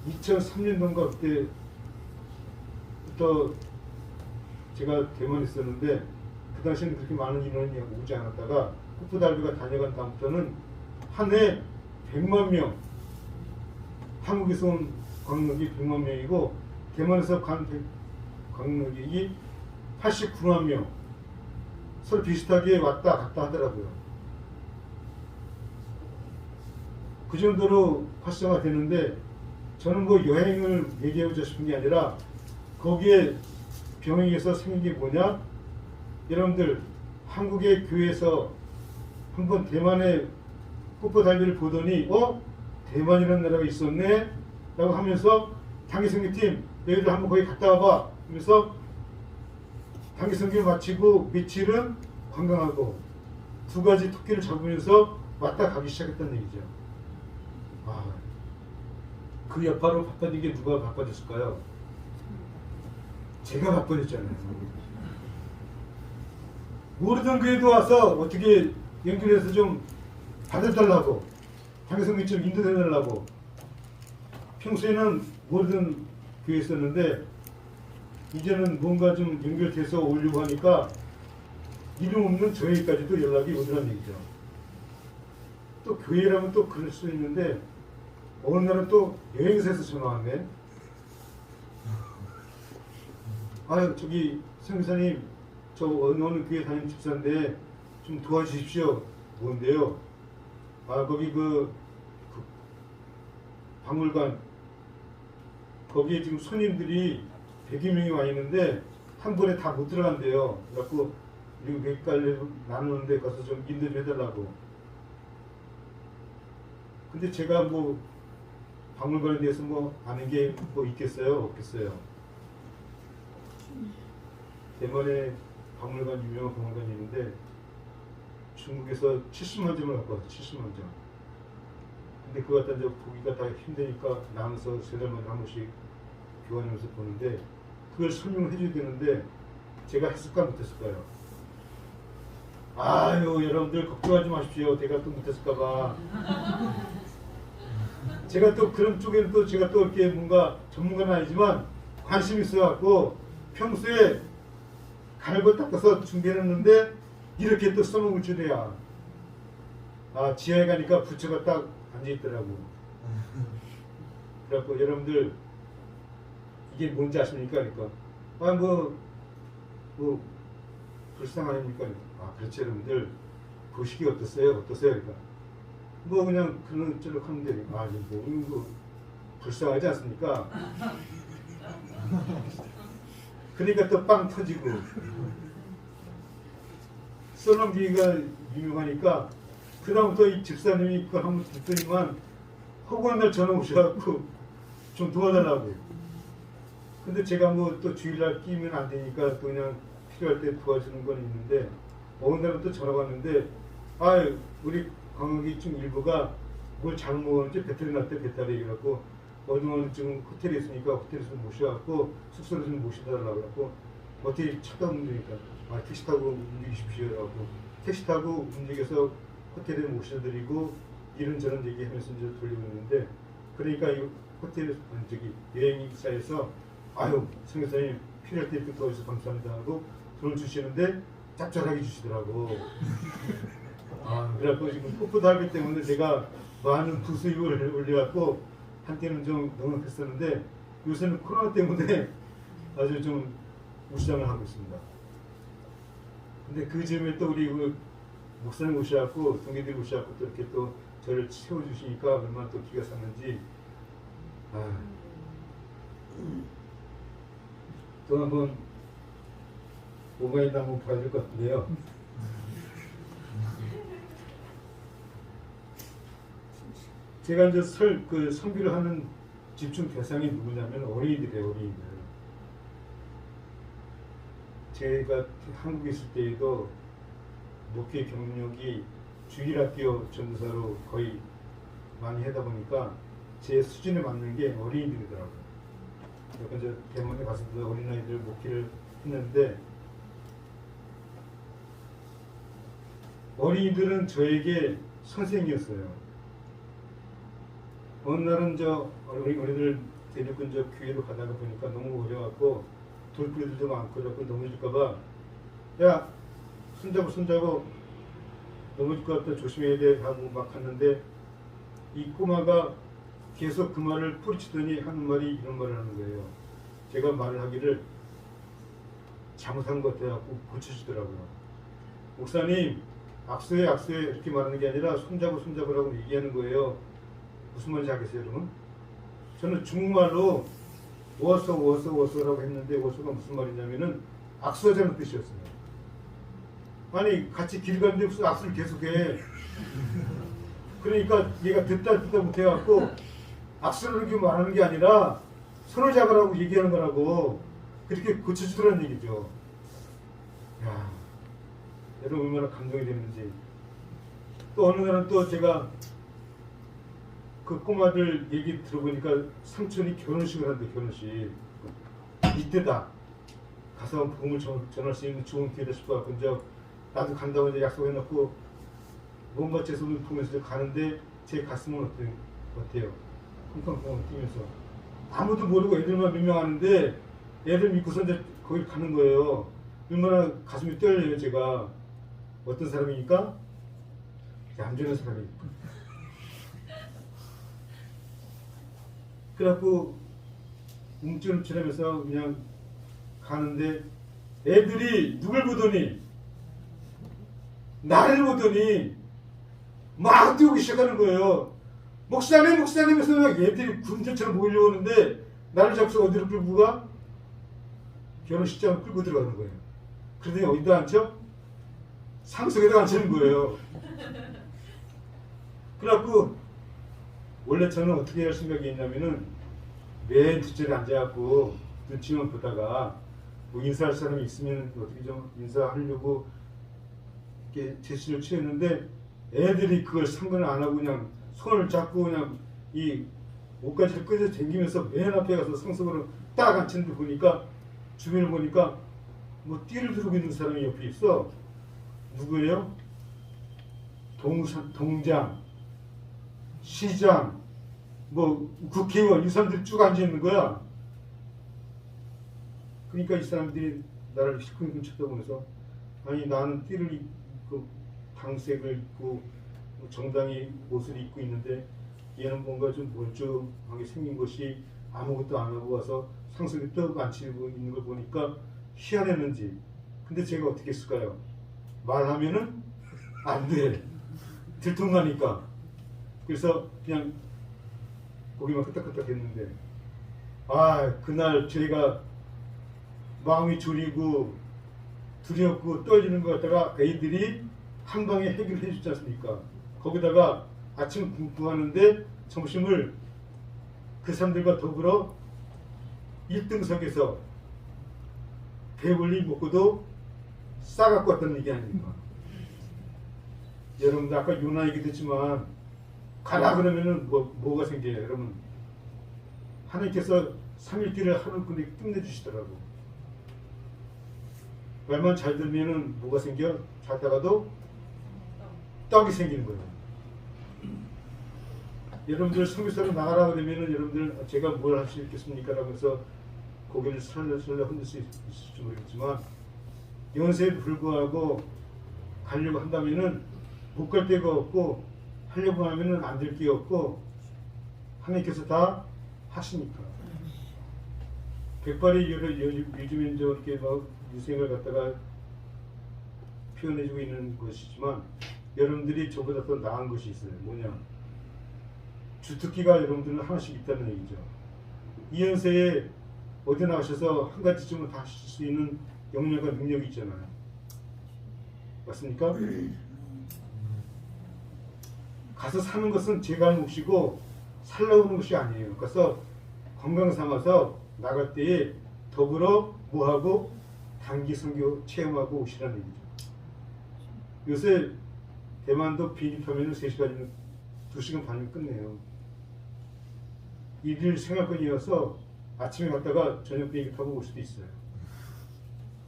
2003년도인가 그때부터 제가 대만에 있었는데 그 당시에는 그렇게 많은 인원이 오지 않았다가 꽃보다 할배가 다녀간 다음부터는 한 해 100만 명, 한국에서 온 관광객이 100만 명이고 대만에서 간 관광객이 89만 명. 서로 비슷하게 왔다 갔다 하더라고요. 그 정도로 활성화되는데 저는 뭐 여행을 얘기하고 싶은 게 아니라 거기에 병행해서 생긴 게 뭐냐? 여러분들 한국의 교회에서 한번 대만의 꽃보다 할배를 보더니 대만이라는 나라가 있었네? 라고 하면서 단기성교팀 너희들 한번 거기 갔다 와봐. 그래서 단기성교 마치고 며칠은 관광하고 두 가지 토끼를 잡으면서 왔다 가기 시작했다는 얘기죠. 아, 그 여파로 바빠진 게 누가 바빠졌을까요? 제가 바빠졌잖아요. 모르던 교회도 와서 어떻게 연결해서 좀 받아달라고 단기성교 좀 인도해달라고. 평소에는 모르던 교회에 있었는데 이제는 뭔가 좀 연결돼서 오려고 하니까 이름 없는 저희까지도 연락이 오더란 얘기죠. 또 교회라면 또 그럴 수 있는데 어느 날은 또 여행사에서 전화 왔네. 아유 저기 선교사님 저 어느 교회 다니는 집사인데 좀 도와주십시오. 뭔데요? 아 거기 그 박물관 거기에 지금 손님들이 100여 명이 와 있는데 한 번에 다 못 들어간대요. 그래갖고 이거 몇 갈래로 나누는데 가서 좀 인도 좀 해달라고. 근데 제가 뭐 박물관에 대해서 뭐 아는 게 뭐 있겠어요? 없겠어요? 대만에 박물관 유명한 박물관이 있는데 중국에서 70만 점을 갖고 왔어요. 70만 점. 근데 그거 갖다 이제 보기가 다 힘드니까 나눠서 세 달마다 한 번씩 교환하면서 보는데 그걸 설명을 해줘야 되는데 제가 했을까 못했을까요? 아유 여러분들 걱정하지 마십시오. 제가 또 못했을까봐. 제가 또 그런 쪽에는 또 제가 또 이렇게 뭔가 전문가는 아니지만 관심이 있어갖고 평소에 갈고 닦아서 준비해놨는데 이렇게 또 써먹을 줄이야. 아 지하에 가니까 부처가 딱 앉아있더라고. 그래갖고 여러분들 이게 뭔지 아십니까? 그러니까 뭐 불쌍 아닙니까? 아 그렇지 여러분들 보시기 어떠세요? 어떠세요? 그러니까 뭐 그냥 그런 쩌록 하는데 아 이거 불쌍하지 않습니까? 그러니까 또 빵 터지고 써넘기기가 유명하니까 그다음부터 이 집사님이 그걸 한번 듣더니만 허구한 날 전화 오셔갖고 좀 도와달라고. 근데 제가 뭐 또 주일날 끼면 안 되니까 또 그냥 필요할 때 도와주는 건 있는데 어느 날은 또 전화가 왔는데 우리 관광객 일부가 뭘 잘못 먹었는지 배탈이 났대. 배탈이 그래갖고 어느 호텔에 있으니까 호텔에서 모셔갖고 숙소로 좀 모셔달라고 그래갖고 어떻게 차가 문제니까 택시 타고 움직이십시오 라고 택시 타고 움직여서 호텔에 모셔드리고 이런저런 얘기하면서 이제 돌리고 있는데 그러니까 이 호텔 여행사에서 성교사님 필요할 때 이렇게 도와주셔서 감사합니다 하고 돈을 주시는데 짭짤하게 주시더라고. 그래갖고 지금 풋풋 하기 때문에 제가 많은 부수입을 올려갖고 한때는 좀 넉넉했었는데 요새는 코로나 때문에 아주 좀 우시장을 하고 있습니다. 근데 그 즈음에 또 우리 목사님 오셔갖고 동기들 오셔갖고 또 이렇게 또 저를 채워주시니까 얼마나 또 기가 찼는지 또 한번 뭐가 있나 한번 봐야 될 것 같은데요. 제가 이제 선교를 하는 집중 대상이 누구냐면 어린이들이에요. 어린이들. 제가 한국에 있을 때에도 목회 경력이 주일학교 전도사로 거의 많이 하다 보니까 제 수준에 맞는 게 어린이들이더라고요. 그러니까 이제 대만에 가서도 어린아이들 목회를 했는데 어린이들은 저에게 선생이었어요. 어느 날은 어린이들 데리고 교회로 가다가 보니까 너무 어려워갖고 돌부리들도 많고 자꾸 넘어질까봐 야 손잡고 넘어질 것 같다 조심해야 돼 하고 막 갔는데 이 꼬마가 계속 그 말을 뿌리치더니 하는 말이 이런 말을 하는 거예요. 제가 말을 하기를 잘못한 것 같아갖고 고쳐주더라고요. 목사님 악수해 이렇게 말하는 게 아니라 손잡으라고 얘기하는 거예요. 무슨 말인지 알겠어요 여러분? 저는 중국말로 워서라고 했는데 워서가 무슨 말이냐면은 악수하자는 뜻이었어요. 아니 같이 길 가는데 무슨 악수를 계속해. 그러니까 얘가 듣다 못해갖고 악수를 이렇게 말하는 게 아니라 손을 잡으라고 얘기하는 거라고 그렇게 고쳐주더라는 얘기죠. 야, 여러분 얼마나 감동이 됐는지. 또 어느 날은 또 제가 그 꼬마들 얘기 들어보니까 삼촌이 결혼식을 한대. 결혼식 이때다 가서 복음을 전할 수 있는 좋은 기회다 싶어갖고 이제 나도 간다고 이제 약속해놓고 뭔가 제 손을 보면서 가는데 제 가슴은 어때요? 쿵쾅쿵쾅 뛰면서 아무도 모르고 애들만 몇 명 하는데 애들 믿고서 이제 거기 가는 거예요. 얼마나 가슴이 떨려요. 제가 어떤 사람이니까 얌전한 사람이니까. 그래갖고 움찔움찔하면서 그냥 가는데 애들이 누굴 보더니 나를 보더니 막 뛰어오기 시작하는 거예요. 목사님 해서 막 애들이 군대처럼 몰려오는데 나를 잡고서 어디로 끌고 가? 결혼식장을 끌고 들어가는 거예요. 그러더니 어디다 앉혀? 상석에다 앉히는 거예요. 그래갖고 원래 저는 어떻게 할 생각이 있냐면은 맨 뒷자리에 앉아갖고 눈치만 보다가 뭐 인사할 사람이 있으면 어떻게 좀 인사하려고 이렇게 제스처를 취했는데 애들이 그걸 상관을 안 하고 그냥 손을 잡고 그냥 이 옷가지를 끄져 당기면서 맨 앞에 가서 상석으로 딱 앉히는데 보니까 주변을 보니까 뭐 띠를 두르고 있는 사람이 옆에 있어. 누구예요? 동장, 시장, 뭐 국회의원 이 사람들이 쭉 앉아 있는 거야. 그러니까 이 사람들이 나를 시큰둥 쳐다보면서 아니 나는 띠를 입고 당색을 입고 정당히 옷을 입고 있는데 얘는 뭔가 좀 멀쩡하게 생긴 것이 아무것도 안 하고 와서 상석에 떡 앉히고 있는 걸 보니까 희한했는지. 근데 제가 어떻게 했을까요? 말하면은 안 돼. 들통나니까. 그래서 그냥 고개만 끄덕끄덕 했는데 그날 저희가 마음이 졸이고 두렵고 떨리는 것 갖다가 애들이 한 방에 해결해 주지 않습니까? 거기다가 아침 공부하는데 점심을 그 사람들과 더불어 1등석에서 배불리 먹고도 싸갖고 왔다는 얘기 아닙니까? 여러분들 아까 요나 얘기도 했지만 가라 그러면은 뭐가 생겨요? 여러분 하나님께서 3일길을 하루 끝내 끝내주시더라고. 말만 잘 들으면은 뭐가 생겨? 자다가도 떡이 생기는 거예요. 여러분들 성교사로 나가라 그러면은 여러분들 제가 뭘 할 수 있겠습니까? 라면서 고개를 설레설레 흔들 수 있을지 모르겠지만 연세에 불구하고 가려고 한다면은 못 갈 데가 없고 하려고 하면은 안 될 게 없고 하나님께서 다 하시니까. 백발이 요즘에 이렇게 막 유생을 갖다가 표현해주고 있는 것이지만 여러분들이 저보다 더 나은 것이 있어요. 뭐냐? 주특기가 여러분들은 하나씩 있다는 얘기죠. 이 연세에 어디 나가셔서 한 가지쯤은 다 하실 수 있는 역량과 능력이 있잖아요. 맞습니까? 가서 사는 것은 제가 하는 몫이고 살러 오는 것이 아니에요. 그래서 건강 삼아서 나갈 때에 더불어 뭐하고 단기 선교 체험하고 오시라는 얘기죠. 요새 대만도 비행기 타면 3시간이면 2시간 반이면 끝내요. 일일 생활권이어서 아침에 갔다가 저녁 비행기 타고 올 수도 있어요.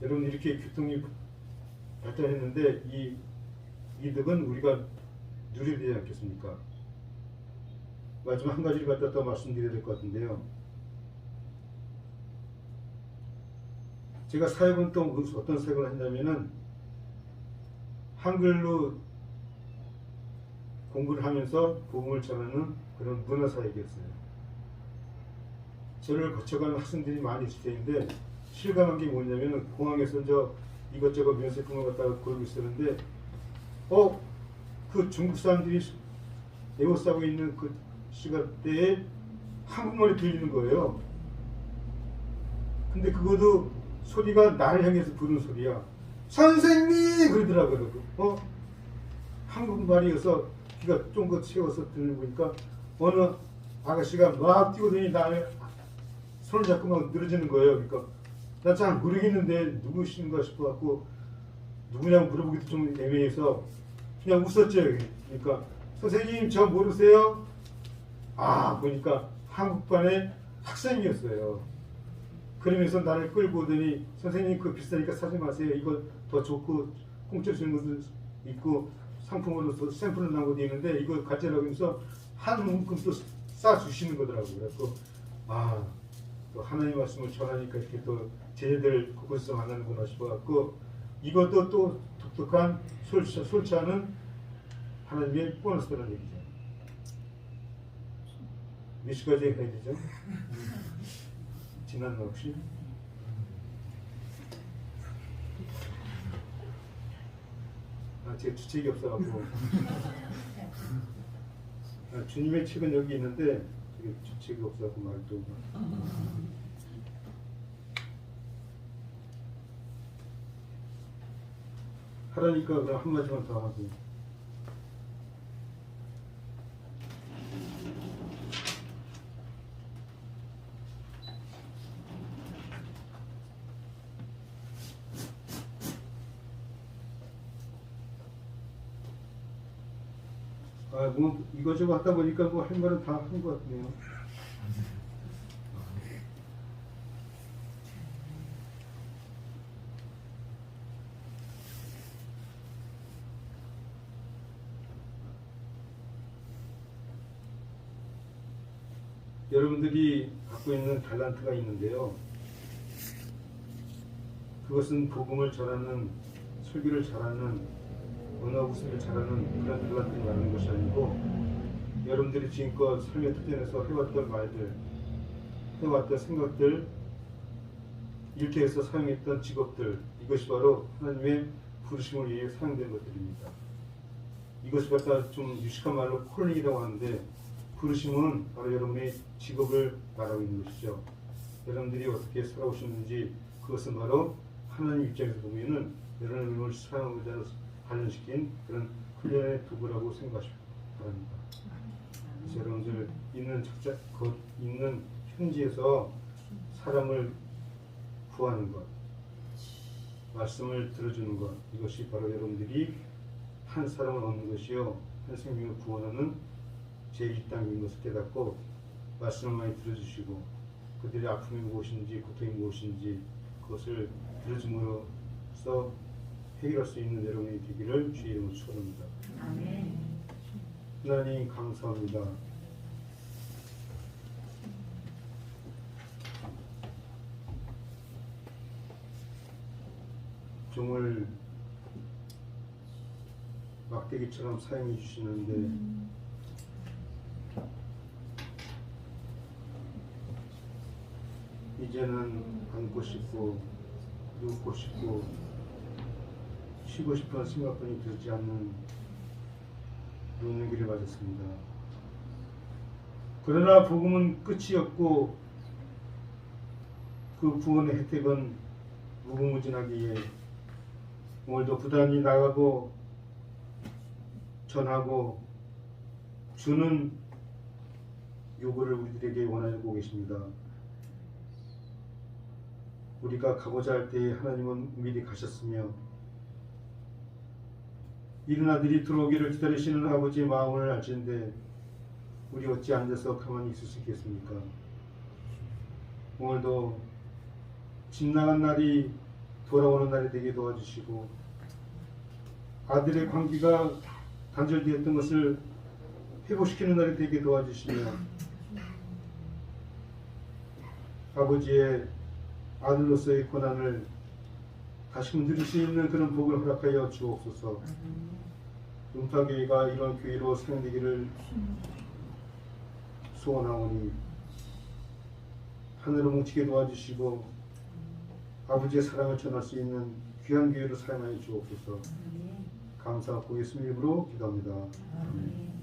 여러분 이렇게 교통이 발전했는데 이 이득은 우리가 누려야 되지 않겠습니까? 마지막 한 가지를 갖다 더 말씀드려야 될 것 같은데요. 제가 사역은 또 어떤 사역을 한다면은 한글로 공부를 하면서 복음을 전하는 그런 문화 사역이었어요. 저를 거쳐가는 학생들이 많이 있을 텐데 실감한 게 뭐냐면은 공항에서 저 이것저것 면세품을 갖다가 고르고 있었는데 그 중국 사람들이 에워싸고 있는 그 시간대에 한국말이 들리는 거예요. 근데 그것도 소리가 나를 향해서 부르는 소리야. 선생님! 그러더라고요. 한국말이어서 귀가 쫑긋 채워서 들는 거니까 어느 아가씨가 막 뛰어드니 나를 손을 잡고 막 늘어지는 거예요. 그러니까 나 잘 모르겠는데 누구신가 싶어갖고 누구냐고 물어보기도 좀 애매해서 그냥 웃었죠. 그러니까 선생님 저 모르세요? 보니까 한국반의 학생이었어요. 그러면서 나를 끌고 오더니 선생님 그거 비싸니까 사지 마세요. 이거 더 좋고 공짜 주는 것도 있고 상품으로 더 샘플로 나온 것도 있는데 이거 가짜라고 하면서 한 움큼 또 싸주시는 거더라고요. 그래서 또 하나님 말씀을 전하니까 이렇게 또 제자들 그곳에서 만나는구나 싶어갖고 이것도 또 독특한 솔차는 하나님의 보너스라는 얘기죠. 몇 시까지 해야 되죠? 지난 혹시? 제가 주책이 없어갖고 주님의 책은 여기 있는데 주책이 없어갖고 말도 하라니까 그럼 한마디만 더 하고 뭐 이거저거 하다 보니까 뭐 할 말은 다 한 것 같네요. 여러분들이 갖고 있는 달란트가 있는데요. 그것은 복음을 전하는, 설교를 잘하는, 언어 구사를 잘하는 그런 달란트를 말하는 것이 아니고 여러분들이 지금껏 삶의 터전에서 해왔던 말들, 해왔던 생각들, 일터에서 사용했던 직업들, 이것이 바로 하나님의 부르심을 위해 사용된 것들입니다. 이것을 갖다 좀 유식한 말로 콜링이라고 하는데 부르심은 바로 여러분의 직업을 말하고 있는 것이죠. 여러분들이 어떻게 살아오셨는지 그것은 바로 하나님 입장에서 보면은 여러분을 사랑하고자 단련시킨 그런 훈련의 도구라고 생각하시기 바랍니다. 그래서 여러분들 있는 현지에서 사람을 구하는 것, 말씀을 들어주는 것, 이것이 바로 여러분들이 한 사람을 얻는 것이요, 한 생명을 구원하는 제1 단계인 것을 깨닫고 말씀을 많이 들어주시고 그들의 아픔이 무엇인지 고통이 무엇인지 그것을 들어줌으로써 해결할 수 있는 여러분이 되기를 주의 이름으로 축원합니다. 아멘. 하나님 감사합니다. 종을 막대기처럼 사용해 주시는데 이제는 안고 싶고 눕고 싶고 쉬고 싶은 생각뿐이 들지 않는 노년기를 맞았습니다. 그러나 복음은 끝이 없고 그 구원의 혜택은 무궁무진하기에 오늘도 부단히 나가고 전하고 주는 요구를 우리들에게 원하고 계십니다. 우리가 가고자 할 때에 하나님은 미리 가셨으며 이른 아들이 들어오기를 기다리시는 아버지의 마음을 알지는데 우리 어찌 앉아서 가만히 있을 수 있겠습니까? 오늘도 집 나간 날이 돌아오는 날이 되게 도와주시고 아들의 관계가 단절되었던 것을 회복시키는 날이 되게 도와주시며 아버지의 아들로서의 권한을 다시금 누릴 수 있는 그런 복을 허락하여 주옵소서. 음파교회가 이런 교회로 사용되기를 소원하오니 하늘을 뭉치게 도와주시고 아버지의 사랑을 전할 수 있는 귀한 교회로 사용하여 주옵소서. 감사하고 예수님 이름으로 기도합니다. 아멘.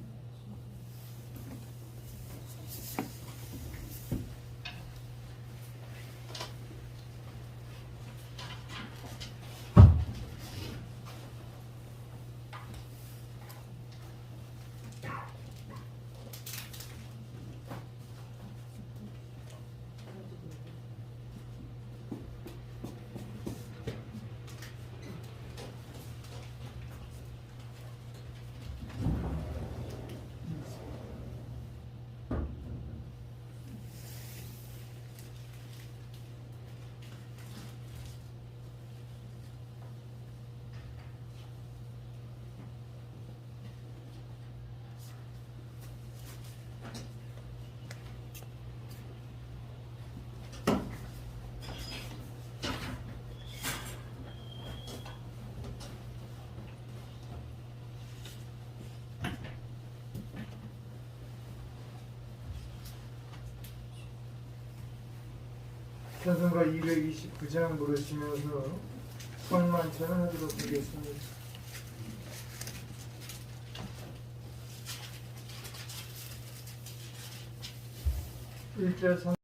찬송가 229장 부르시면서 성만찬을 하도록 하겠습니다. 1절